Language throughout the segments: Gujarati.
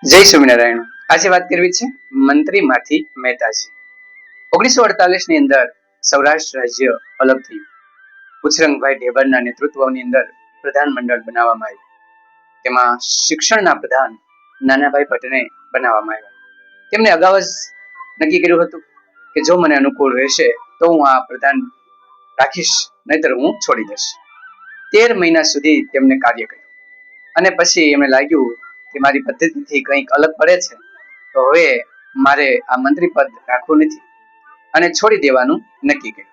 જય સ્વામિનારાયણ। આજે વાત કરવી છે મંત્રીમાંથી મહેતાજી। 1948 ની અંદર સૌરાષ્ટ્ર રાજ્ય અલગ થયું। ઉછરંગભાઈ ઢેબરના નેતૃત્વની અંદર પ્રધાનમંડળ બનાવવામાં આવ્યું। તેમાં શિક્ષણના પ્રધાન નાનાભાઈ ભટ્ટને બનાવવામાં આવ્યા। તેમણે અગાઉ જ નક્કી કર્યું હતું કે જો મને અનુકૂળ રહેશે તો હું આ પ્રધાન રાખીશ, નહીતર હું છોડી દઈશ। 13 મહિના સુધી તેમને કાર્ય કર્યું અને પછી એમને લાગ્યું કે મારી પદ્ધતિથી કંઈક અલગ પડે છે, તો હવે મારે આ મંત્રી પદ રાખવું નથી અને છોડી દેવાનું નક્કી કર્યું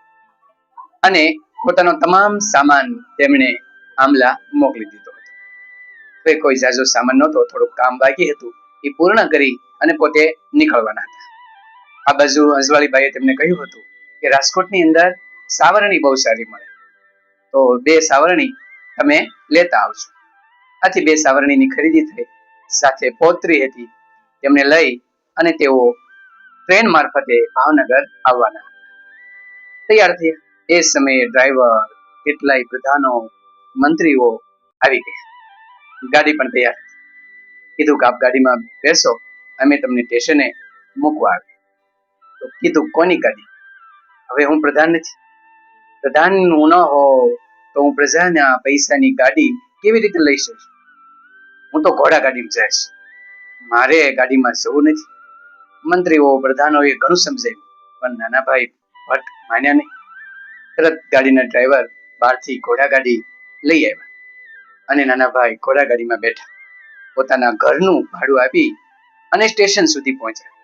અને પોતાનો તમામ સામાન તેમણે આમલા મોકલી દીધો હતો। તો કોઈ જાજો સામાન નહોતો, થોડુંક કામ બાકી હતું, એ પૂર્ણ કરી અને પોતે નીકળવાના હતા। આ બાજુ અંજવાળીબાઈએ તેમને કહ્યું હતું કે રાજકોટની અંદર સાવરણી બહુ સારી મળે, તો 2 સાવરણી તમે લેતા આવજો। આથી 2 સાવરણીની ખરીદી થઈ। સાથે પૌત્રી હતી, તેમને લઈ અને તેઓ ટ્રેન મારફતે ભાવનગર આવવાના હતા। તૈયાર થયા। એ સમયે ડ્રાઈવર, કેટલાય પ્રધાનો, મંત્રીઓ આવી ગયા। ગાડી પણ તૈયાર હતી। કીધું કે આપ ગાડીમાં બેસો, અમે તમને સ્ટેશને મૂકવા આવે। તો કીધું કોની ગાડી? હવે હું પ્રધાન નથી, પ્રધાન હું ન હો તો હું પ્રજાના પૈસાની ગાડી કેવી રીતે લઈ શકું? હું તો ઘોડા ગાડીમાં જઈશ, મારે ગાડીમાં જવું નથી। મંત્રીઓ, પ્રધાનોએ ઘણું સમજાવ્યું, પણ નાનાભાઈ ભટ્ટ માન્યા નહીં। તરત ગાડીના ડ્રાઈવર બહારથી ઘોડા ગાડી લઈ આવ્યા અને નાનાભાઈ ઘોડા ગાડીમાં બેઠા, પોતાના ઘરનું ભાડું આપી અને સ્ટેશન સુધી પહોંચ્યા।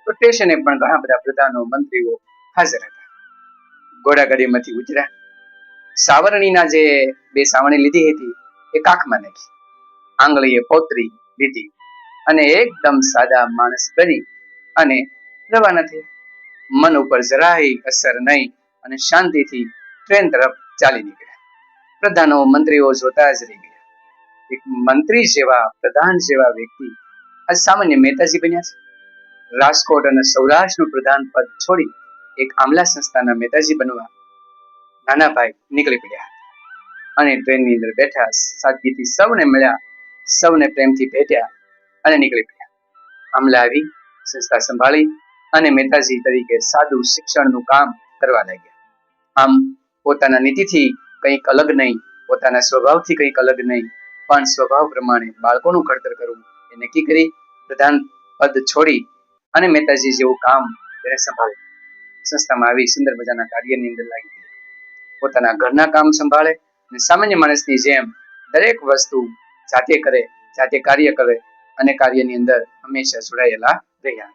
તો સ્ટેશને પણ ઘણા બધા પ્રધાનો, મંત્રીઓ હાજર હતા। ઘોડા ગાડીમાંથી ઉતર્યા। સાવરણીના જે 2 સાવરણી લીધી હતી એ કાખમાં નાખી, આંગળીએ પૌત્રી લીધી અને એકદમ સાદા માણસ બની અને રવાના થયા। મન ઉપર જરાય અસર નહીં અને શાંતિથી ટ્રેન તરફ ચાલી નીકળ્યા। પ્રધાનો, મંત્રીઓ જોતા જ રહી ગયા। એક મંત્રી જેવા, પ્રધાન જેવા વ્યક્તિ આ સામાન્ય મહેતાજી બન્યા છે। રાજકોટ અને સૌરાષ્ટ્રનું પ્રધાન પદ છોડી એક આમલા સંસ્થાના મહેતાજી બનવા નાનાભાઈ નીકળી પડ્યા અને ટ્રેનની અંદર બેઠા, સાદગીથી સૌને મળ્યા, સૌને પ્રેમથી ભેટ્યા અને નીકળી પડ્યા। આમલા આવી, સંસ્થા સંભાળી અને મહેતાજી તરીકે સાદું શિક્ષણનું કામ કરવા લાગ્યા। આમ પોતાના નીતિથી કંઈક અલગ નહીં, પોતાના સ્વભાવથી કંઈક અલગ નહીં, પણ સ્વભાવ પ્રમાણે બાળકોનું ઘડતર કરવું એ નક્કી કરી પ્રધાન પદ છોડી અને મહેતાજી જેવું કામ તેને સંભાળ્યું। સંસ્થામાં આવી સુંદર મજાના કાર્યની અંદર લાગી ગયા। પોતાના ઘરના કામ સંભાળે અને સામાન્ય માણસની જેમ દરેક વસ્તુ જાતે કરે, જાતે કાર્ય કરે અને કાર્યની અંદર હંમેશા જોડાયેલા રહ્યા।